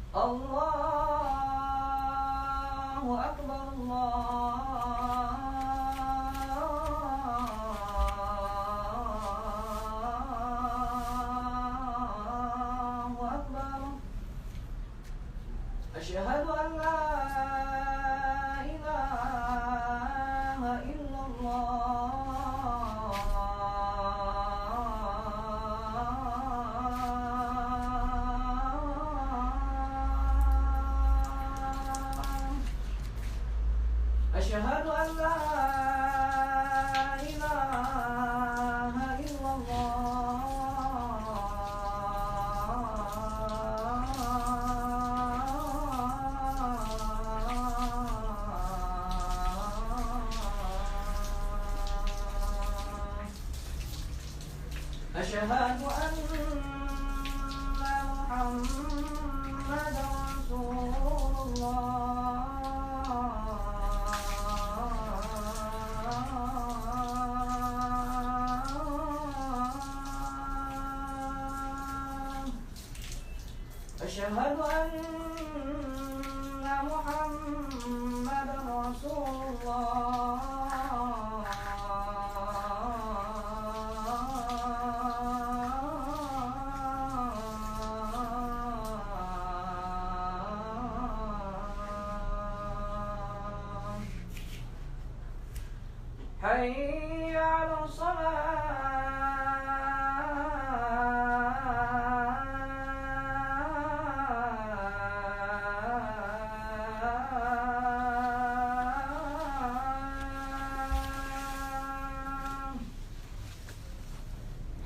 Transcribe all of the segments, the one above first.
Allahu Akbar, Allahu Akbar. Asyhadu an la ilaha illallah. Asyhadu an la ilaha illallah. Asyhadu anna Muhammadan Rasulullah. Asyhadu anna Muhammadan Rasulullah. Hayya 'ala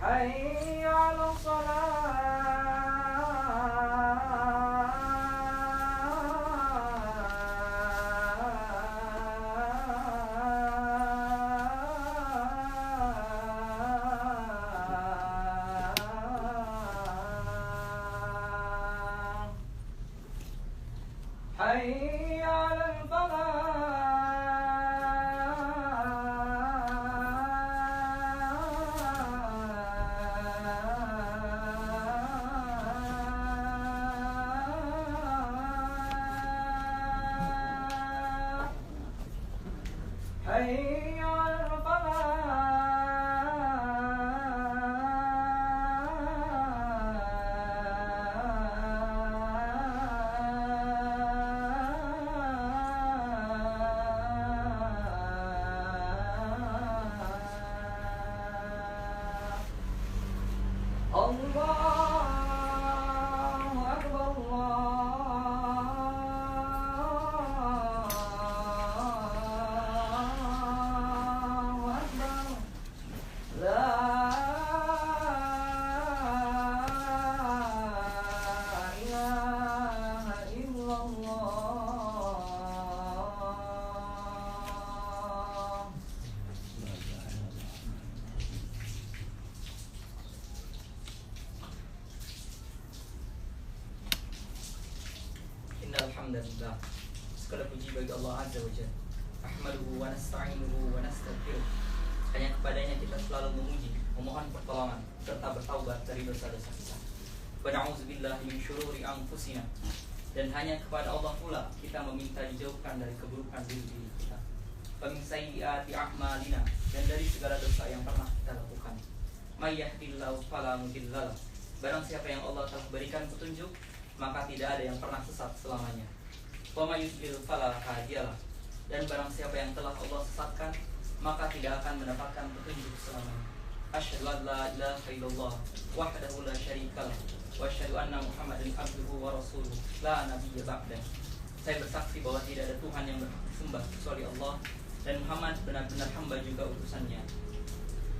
Hayya 'ala Hayya 'alal falah. Hayya 'alal Allahu Akbar, Allahu Akbar. La ilaha illallah. Innal hamdalillah, segala puji bagi Allah Azza wa Jalla. Ahmaduhu wa nasta'inuhu wa nastaghfiruh. Hanya kepadanya kita selalu memuji, memohon pertolongan serta bertaubat dari dosa-dosa kita. Wa na'udzubillahi min syururi anfusina. Dan hanya kepada Allah pula kita meminta dijauhkan dari keburukan diri kita. Wa min sayyiati a'malina, dan dari segala dosa yang pernah kita lakukan. May yahdihillahu fala mudilla lahu. Barang siapa yang Allah telah berikan petunjuk, maka tidak ada yang pernah sesat selamanya. Wa may yudlil fala hadiyalah. Dan barang siapa yang telah Allah sesatkan, maka tidak akan mendapatkan petunjuk selamanya. Asyhadu an la ilaha illallah wahdahu la syarika lah, wa asyhadu anna Muhammadan abduhu wa rasuluh la nabiyya ba'dah. Saya bersaksi bahwa tidak ada Tuhan yang berhak disembah kecuali Allah, dan Muhammad benar-benar hamba juga utusannya.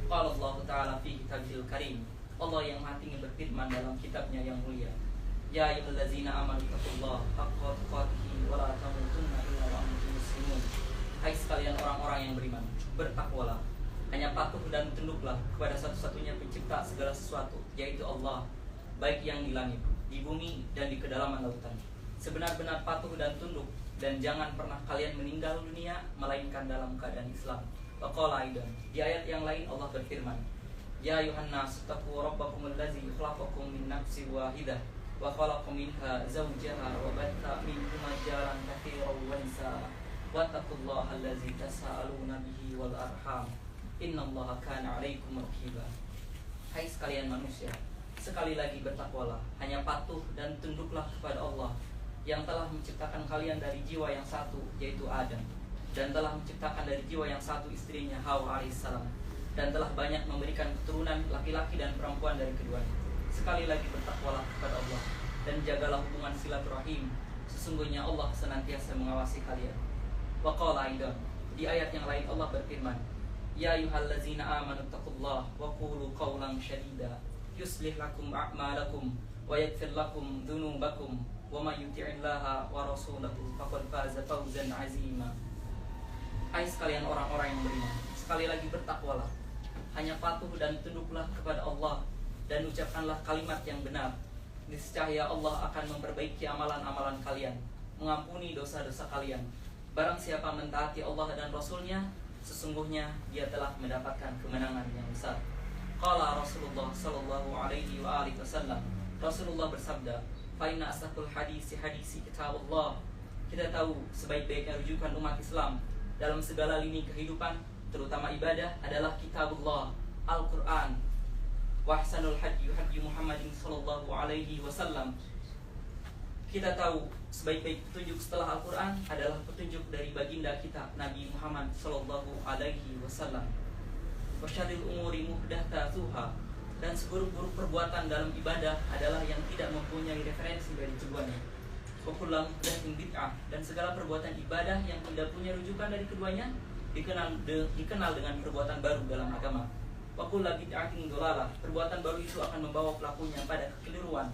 Qala Allah Ta'ala fi kitabil karim. Allah yang Maha Tinggi berfirman dalam kitabnya yang mulia. Ya ayyuhallazina amanu taqullaha haqqa tuqatih wa la tamutunna illa wa antum muslimun. Hai sekalian orang-orang yang beriman, bertakwalah, hanya patuh dan tunduklah kepada satu-satunya pencipta segala sesuatu, yaitu Allah, baik yang di langit, di bumi, dan di kedalaman lautan. Sebenar-benar patuh dan tunduk, dan jangan pernah kalian meninggal dunia melainkan dalam keadaan Islam. Waqala aidan, di ayat yang lain Allah berfirman, Ya ayuhan nas taqu rabbakumul ladzi khalaqakum min nafsin wahidah وخلق منها زوجها وبث منهما رجالا كثيرا ونساء واتقوا الله الذي تساءلون به والأرحام إن الله كان عليكم رقيبا. Hai sekalian manusia, sekali lagi bertakwalah, hanya patuh dan tunduklah kepada Allah yang telah menciptakan kalian dari jiwa yang satu, yaitu Adam, dan telah menciptakan dari jiwa yang satu istrinya Hawa alaihissalam, dan telah banyak memberikan keturunan laki-laki dan perempuan dari keduanya. Sekali lagi bertakwalah kepada Allah dan jagalah hubungan silaturahim. Sesungguhnya Allah senantiasa mengawasi kalian. Wa qala aidan, di ayat yang lain Allah berfirman, Ya ayyuhallazina amanu taqullaha wa qulu qawlan syadida yuslih lakum a'malakum wa yaghfir lakum dhunubakum wa may yuti'illaha wa rasulahu faqad faza fawzan 'azima. Hai sekalian orang-orang yang beriman, sekali lagi bertakwalah, hanya patuh dan tunduklah kepada Allah dan ucapkanlah kalimat yang benar. Niscaya Allah akan memperbaiki amalan-amalan kalian, mengampuni dosa-dosa kalian. Barang siapa mentaati Allah dan Rasulnya, sesungguhnya dia telah mendapatkan kemenangan yang besar. Qala Rasulullah sallallahu alaihi wa alihi wasallam, Rasulullah bersabda, fa inna asdaqul hadisi kitabullah. Kita tahu sebaik-baiknya rujukan umat Islam dalam segala lini kehidupan, terutama ibadah, adalah kitabullah, Al-Quran. Wa ahsanul hadyi Muhammadin sallallahu alaihi wasallam. Kita tahu sebaik-baik petunjuk setelah Al-Quran adalah petunjuk dari baginda kita Nabi Muhammad sallallahu alaihi wasallam. Wa syarril umuri muhdatsatuha, dan seburuk-buruk perbuatan dalam ibadah adalah yang tidak mempunyai referensi dari keduanya. Wa kullu muhdatsin bid'ah, dan segala perbuatan ibadah yang tidak punya rujukan dari keduanya dikenal dengan perbuatan baru dalam agama. Wa kullu bid'atin dhalalah, perbuatan baru itu akan membawa pelakunya pada kekeliruan.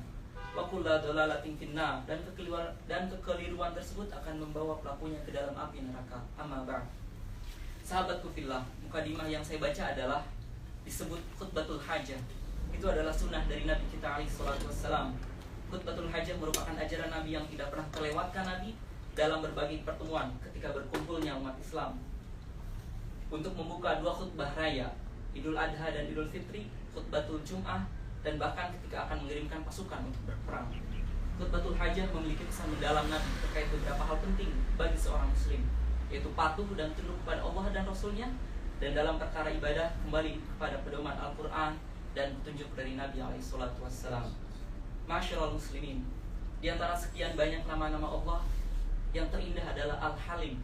Wa kullu dhalalatin finnar, dan kekeliruan tersebut akan membawa pelakunya ke dalam api neraka. Amma ba'd. Sahabatku fillah, mukadimah yang saya baca adalah disebut khutbatul hajah. Itu adalah sunnah dari Nabi kita alaihi salatu wassalam. Khutbatul hajah merupakan ajaran Nabi yang tidak pernah terlewatkan Nabi dalam berbagai pertemuan ketika berkumpulnya umat Islam. Untuk membuka dua khutbah raya, Idul Adha dan Idul Fitri, khutbatul Jum'ah, dan bahkan ketika akan mengirimkan pasukan untuk berperang. Khutbatul hajah memiliki pesan mendalam Nabi terkait beberapa hal penting bagi seorang muslim, yaitu patuh dan tunduk kepada Allah dan Rasulnya, dan dalam perkara ibadah kembali kepada pedoman Al-Quran dan petunjuk dari Nabi SAW. Masyarul muslimin, di antara sekian banyak nama-nama Allah, yang terindah adalah Al-Halim.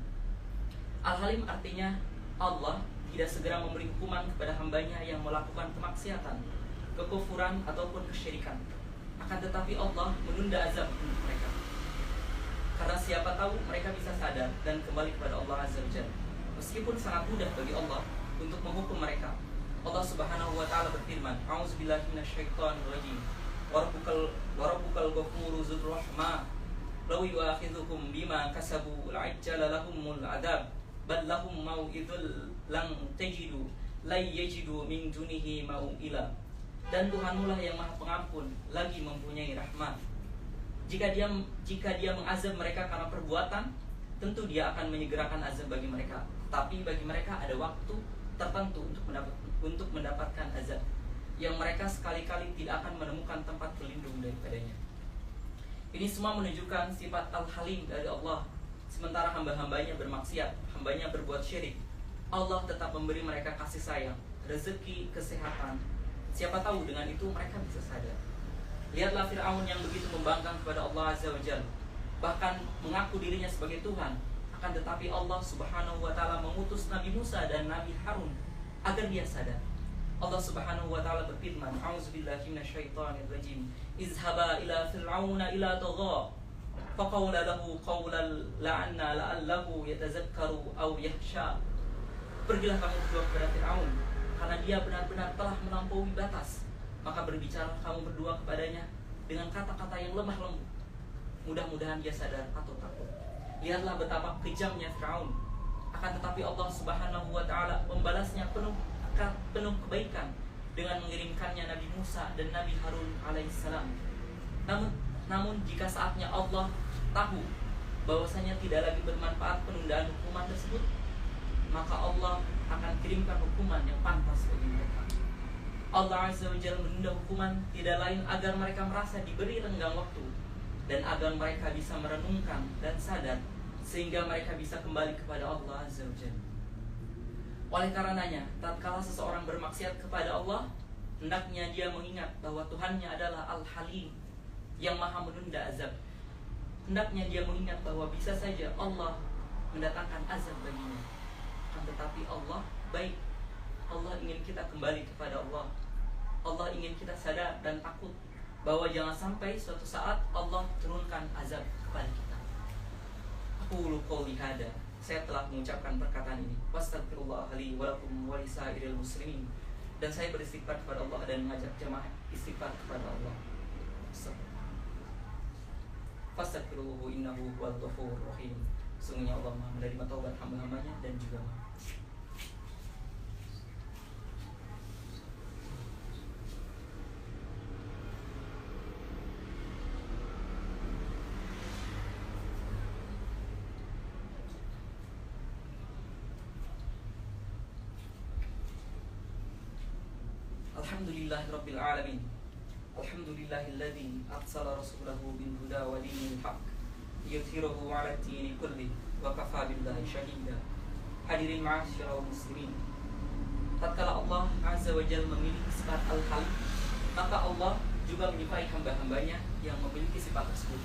Al-Halim artinya Allah tidak segera memberi hukuman kepada hambanya yang melakukan kemaksiatan, kekufuran ataupun kesyirikan. Akan tetapi Allah menunda azab untuk mereka, karena siapa tahu mereka bisa sadar dan kembali kepada Allah Azza wa Jalla. Meskipun sangat mudah bagi Allah untuk menghukum mereka, Allah Subhanahu wa taala berfirman, A'udzubillahi minasyaitonir rajim. Wa rabbukal ghafuru dzur rahmah. Law yu'akhidhukum bima kasabu la'ajjala lahumul adzab. Bal lahum mau'idul lang tajidu la yajidu min dunihi mau'ila. Dan Tuhanmu lah yang Maha Pengampun, lagi mempunyai rahmat. Jika dia mengazab mereka karena perbuatan, tentu Dia akan menyegerakan azab bagi mereka. Tapi bagi mereka ada waktu tertentu untuk mendapatkan azab, yang mereka sekali-kali tidak akan menemukan tempat berlindung daripadanya. Ini semua menunjukkan sifat Al-Halim dari Allah. Sementara hamba-hambanya bermaksiat, hambanya berbuat syirik, Allah tetap memberi mereka kasih sayang, rezeki, kesehatan. Siapa tahu dengan itu mereka bisa sadar. Lihatlah Fir'aun yang begitu membangkang kepada Allah Azza wa Jalla, bahkan mengaku dirinya sebagai Tuhan. Akan tetapi Allah Subhanahu wa ta'ala mengutus Nabi Musa dan Nabi Harun agar dia sadar. Allah Subhanahu wa ta'ala berfirman, A'udzubillahi minasyaitonir rajim. Izhaba ila fir'auna ila tagha faqawla lahu qawlan la'anna la'allahu yatazakkaru aw yakhsha. Pergilah kamu berdua kepada Fir'aun, karena dia benar-benar telah melampaui batas. Maka berbicara kamu berdua kepadanya dengan kata-kata yang lemah lembut. Mudah-mudahan dia sadar atau takut. Lihatlah betapa kejamnya Fir'aun. Akan tetapi Allah Subhanahu wa ta'ala membalasnya penuh kebaikan dengan mengirimkannya Nabi Musa dan Nabi Harun alaihissalam. Namun jika saatnya Allah tahu bahwasanya tidak lagi bermanfaat penundaan hukuman tersebut, maka Allah akan kirimkan hukuman yang pantas bagi mereka. Allah Azza wa Jalla menunda hukuman tidak lain agar mereka merasa diberi renggang waktu dan agar mereka bisa merenungkan dan sadar sehingga mereka bisa kembali kepada Allah Azza wa Jalla. Oleh karenanya, tatkala seseorang bermaksiat kepada Allah, hendaknya dia mengingat bahwa Tuhannya adalah Al-Halim yang maha menunda azab. Hendaknya dia mengingat bahwa bisa saja Allah mendatangkan azab baginya. Akan tetapi Allah baik. Allah ingin kita kembali kepada Allah. Allah ingin kita sadar dan takut bahwa jangan sampai suatu saat Allah turunkan azab kepada kita. Aqulu qouli hada. Saya telah mengucapkan perkataan ini. Wastaghfirullah li wa lakum wa lisairil muslimin. Dan saya beristighfar kepada Allah dan mengajak jemaah istighfar kepada Allah. Fastaghfiruhu innahu huwal ghafurur rahim. Sungguhnya Allah Maha menerima taubat hamba-hambanya dan juga Maha. Alhamdulillahirabbil alamin. Alhamdulillahilladzi arsala rasulahu bil huda wa dinil haq yudhhiruhu 'ala ad-dini kulli wa kafa billahi shahida. Hadirin ma'asyiral muslimin. Tatkala Allah Azza wa Jalla memiliki sifat Al-Halim, maka Allah juga menyukai hamba-hambanya yang memiliki sifat tersebut.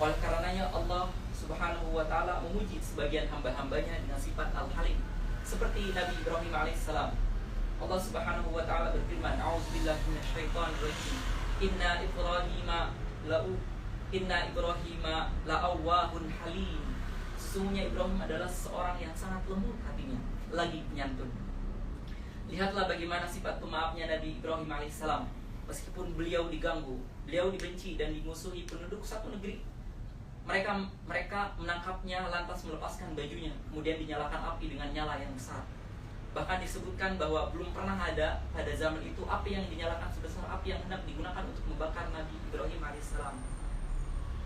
Oleh karenanya Allah Subhanahu wa taala memuji sebagian hamba-hambanya dengan sifat Al-Halim, seperti Nabi Ibrahim alaihissalam. Allah Subhanahu wa taala berfirman, "A'udzubillahi minasyaitonir rajim. Inna Ibrahima la'awwahun halim." Sesungguhnya Ibrahim adalah seorang yang sangat lembut hatinya, lagi penyantun. Lihatlah bagaimana sifat pemaafnya Nabi Ibrahim alaihissalam. Meskipun beliau diganggu, beliau dibenci dan dimusuhi penduduk satu negeri, mereka menangkapnya lantas melepaskan bajunya, kemudian dinyalakan api dengan nyala yang besar. Bahkan disebutkan bahwa belum pernah ada pada zaman itu api yang dinyalakan sebesar api yang hendak digunakan untuk membakar Nabi Ibrahim alaihissalam.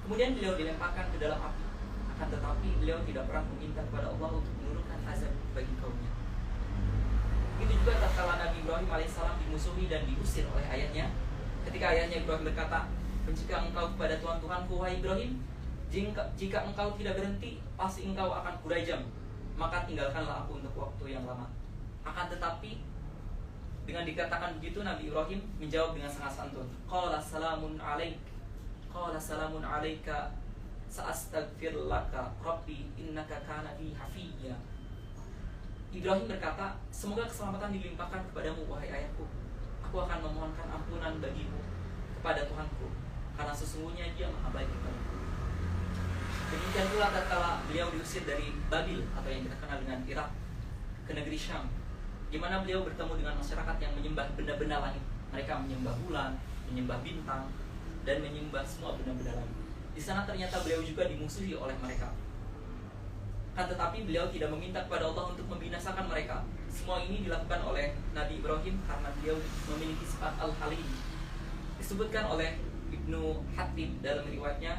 Kemudian beliau dilemparkan ke dalam api. Akan tetapi beliau tidak pernah meminta kepada Allah untuk menurunkan azab bagi kaumnya. Itu juga tatkala Nabi Ibrahim alaihissalam dimusuhi dan diusir oleh ayahnya. Ketika ayahnya Ibrahim berkata, "Jika engkau kepada Tuhan-Tuhanku, wahai Ibrahim, jika engkau tidak berhenti, pasti engkau akan kurajam. Maka tinggalkanlah aku untuk waktu yang lama." Akan tetapi dengan dikatakan begitu, Nabi Ibrahim menjawab dengan sangat santun. Qala salamun alaik. Qala salamun alaika sa'astaghfir laka rabbi innaka kana bi hafiyya. Ibrahim berkata, "Semoga keselamatan dilimpahkan kepadamu wahai ayahku. Aku akan memohonkan ampunan bagimu kepada Tuhanku, karena sesungguhnya Dia Maha baik kepadaku." Demikian pula tatkala beliau diusir dari Babil atau yang kita kenal dengan Irak ke negeri Syam, di mana beliau bertemu dengan masyarakat yang menyembah benda-benda langit. Mereka menyembah bulan, menyembah bintang, dan menyembah semua benda-benda langit. Di sana ternyata beliau juga dimusuhi oleh mereka. Kan tetapi beliau tidak meminta kepada Allah untuk membinasakan mereka. Semua ini dilakukan oleh Nabi Ibrahim karena beliau memiliki sifat Al-Halim. Disebutkan oleh Ibnu Hatib dalam riwayatnya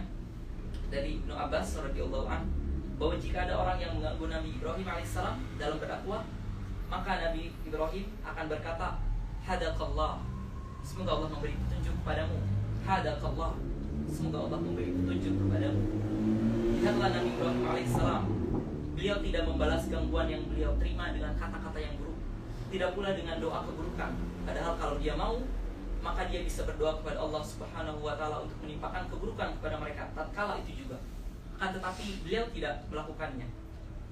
dari Ibnu Abbas radhiyallahu anhu bahwa jika ada orang yang mengganggu Nabi Ibrahim alaihissalam dalam berdakwah, maka Nabi Ibrahim akan berkata, "Hadakallah." Semoga Allah memberi petunjuk kepadamu. Hadakallah. Semoga Allah memberi petunjuk kepadamu. Lihatlah Nabi Ibrahim alaihissalam. Beliau tidak membalas gangguan yang beliau terima dengan kata-kata yang buruk, tidak pula dengan doa keburukan. Padahal kalau dia mau, maka dia bisa berdoa kepada Allah Subhanahu wa taala untuk menimpakan keburukan kepada mereka tatkala itu juga. Akan tetapi beliau tidak melakukannya.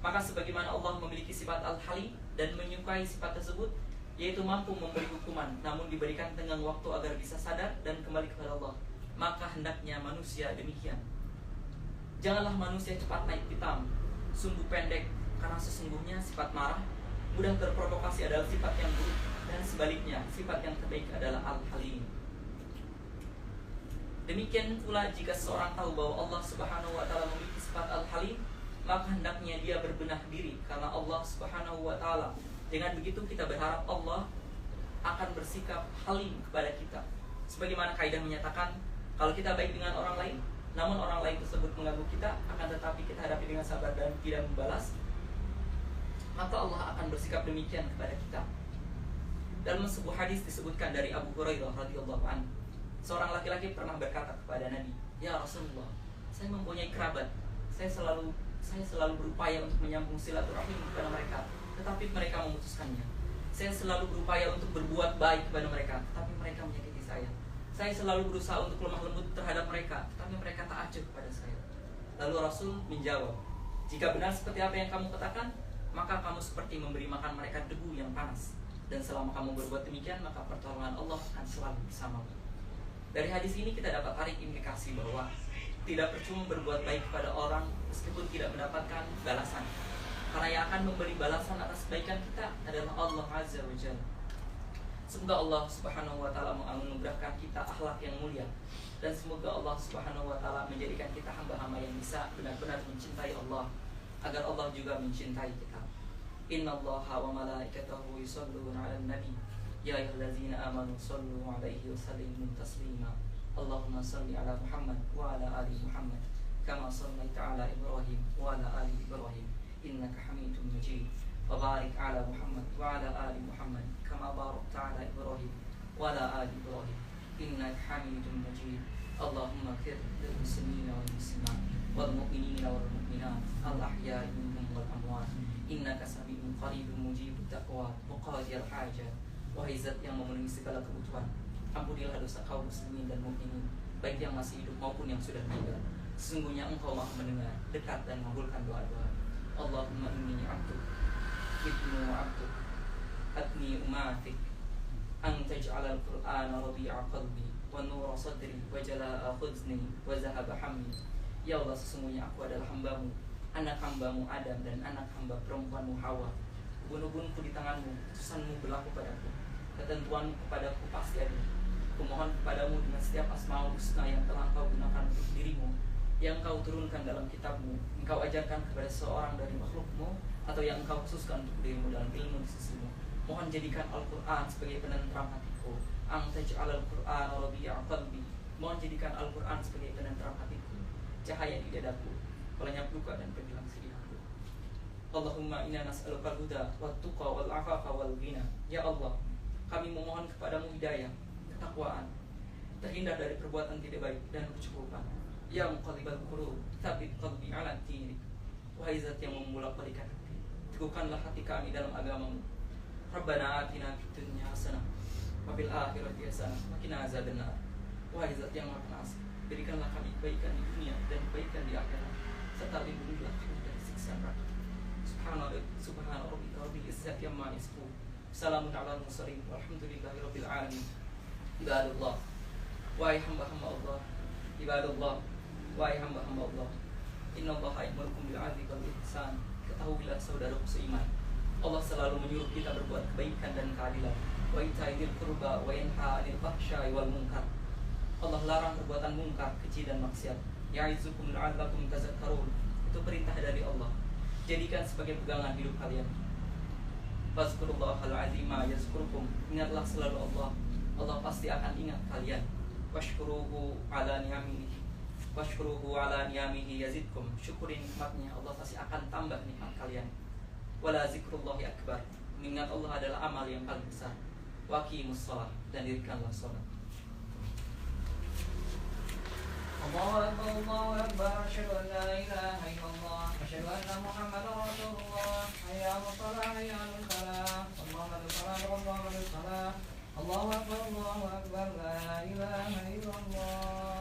Maka sebagaimana Allah memiliki sifat Al-Halim dan menyukai sifat tersebut, yaitu mampu memberi hukuman namun diberikan tenggang waktu agar bisa sadar dan kembali kepada Allah, maka hendaknya manusia demikian. Janganlah manusia cepat naik pitam, sumbu pendek, karena sesungguhnya sifat marah, mudah terprovokasi adalah sifat yang buruk, dan sebaliknya sifat yang terbaik adalah Al-Halim. Demikian pula jika seorang tahu bahwa Allah Subhanahu wa taala memiliki sifat Al-Halim, maka hendaknya dia berbenah diri karena Allah Subhanahu wa taala. Dengan begitu kita berharap Allah akan bersikap halim kepada kita. Sebagaimana kaidah menyatakan, kalau kita baik dengan orang lain, namun orang lain tersebut mengganggu kita, akan tetapi kita hadapi dengan sabar dan tidak membalas, maka Allah akan bersikap demikian kepada kita. Dalam sebuah hadis disebutkan dari Abu Hurairah radhiyallahu anhu, seorang laki-laki pernah berkata kepada Nabi, "Ya Rasulullah, saya mempunyai kerabat. Saya selalu berupaya untuk menyambung silaturahim kepada mereka, tetapi mereka memutuskannya. Saya selalu berupaya untuk berbuat baik kepada mereka, tetapi mereka menyakiti saya. Saya selalu berusaha untuk lemah lembut terhadap mereka, tetapi mereka tak acuh kepada saya." Lalu Rasul menjawab, "Jika benar seperti apa yang kamu katakan, maka kamu seperti memberi makan mereka debu yang panas. Dan selama kamu berbuat demikian, maka pertolongan Allah akan selalu bersamamu." Dari hadis ini kita dapat tarik implikasi bahwa tidak percuma berbuat baik kepada orang meskipun tidak mendapatkan balasan. Karena yang akan memberi balasan atas kebaikan kita adalah Allah Azza wa Jalla. Semoga Allah Subhanahu wa taala menganugerahkan kita akhlak yang mulia, dan semoga Allah Subhanahu wa taala menjadikan kita hamba-hamba yang bisa benar-benar mencintai Allah, agar Allah juga mencintai kita. Innallaha wa malaikatahu yusholluna 'alan nabi ya ayyuhallazina amanu shallu 'alaihi wa sallimu taslima. Allahumma shalli 'ala Muhammad wa 'ala ali Muhammad kama shallaita 'ala Ibrahim wa 'ala ali Ibrahim innaka Hamidum Majid. Wa barik 'ala Muhammad wa 'ala ali Muhammad kama barakta 'ala Ibrahim wa 'ala ali Ibrahim innaka Hamidum Majid. Allahumma ighfir lil muslimina wal muslimat wal mu'minina wal mu'minat al ahya'i minhum wal amwat innaka sami'un qaribun mujibut taqwa wa qadiyal hajat. Wahai Zat yang memenuhi segala kebutuhan, ampunilah dosa kaum muslimin dan mukminin, baik yang masih hidup maupun yang sudah meninggal. Sesungguhnya Engkau Maha mendengar, dekat dan mengabulkan doa-doa. Allahumma inni 'abduk ibnu 'abduk atni umatik an taj'alal qur'ana rabi'a qalbi wa nura sadri wa jalaa khuzni wa zahaba hammi. Ya Allah, sesungguhnya aku adalah hambamu, anak hambamu Adam dan anak hamba perempuanmu Hawa. Ubun-ubunku di tanganmu, putusanmu berlaku padaku, ketentuanmu kepadaku pasti ada. Kumohon kepadamu dengan setiap asmaul husna yang telah Engkau gunakan untuk dirimu, yang Engkau turunkan dalam kitabmu, Engkau ajarkan kepada seorang dari makhlukmu, atau yang Engkau khususkan untuk dirimu dalam ilmu di sisimu. Mohon jadikan Al-Quran sebagai penentram hatiku. Taj'alal Qur'ana rabi'a qalbi. Mohon jadikan Al-Quran sebagai penentram hatiku, cahaya di dadaku, pelenyap luka dan penghilang sedih aku. Allahumma inna nas'aluka al-huda wat-tuqa wal-'afafa wal-ghina. Ya Allah, kami memohon kepadamu hidayah, ketakwaan, terhindar dari perbuatan tidak baik dan kecukupan. Ya muqallibal qulub, tsabbit qalbi 'ala dinik. Wahai Zat yang membolak-balikan hati, teguhkanlah hati kami dalam agamamu. Rabbana atina fid dunya hasanah wa fil akhirati hasanah wa qina azabannar. Wahai Zat yang Maha Pengasih, berikanlah kami kebaikan di dunia dan kebaikan di akhirat, serta lindungilah kami dari siksa neraka. Subhana rabbika rabbil izzati amma yasifun. Salamun 'alal mursalin walhamdulillahi rabbil alamin. Ibadallah, wahai hamba-hamba Allah, ibadallah, wahai hamba-hamba Allah, innallaha ya'murukum bil 'adli wal ihsan. Ketahuilah saudaraku seiman, Allah selalu menyuruh kita berbuat kebaikan dan keadilan. Wa ita'idil qurba wa yanha 'anil fahsya'i wal munkar. Allah larang perbuatan mungkar, keji dan maksiat. Ya'izukum la'allakum tazakkarun. Itu perintah dari Allah. Jadikan sebagai pegangan hidup kalian. Fazkurullahal 'azima yazkurkum. Ingatlah selalu Allah. Allah pasti akan ingat kalian. Washkuruhu 'ala ni'amihi. Washkuruhu 'ala ni'amihi yazidkum. Syukuri nikmatnya, Allah pasti akan tambah nikmat kalian. Wala zikrullahi akbar. Mengingat Allah adalah amal yang paling besar. Waqimus shalah, dan dirikanlah salat. Allahu Akbar, Allahu Akbar, asyhadu an la ilaha illallah, asyhadu anna Muhammadar Rasulullah. Hayya 'alas shalah, hayya 'alal falah. Allahu Akbar, Allahu Akbar. Allahu Akbar, Allahu Akbar, la ilaha illallah.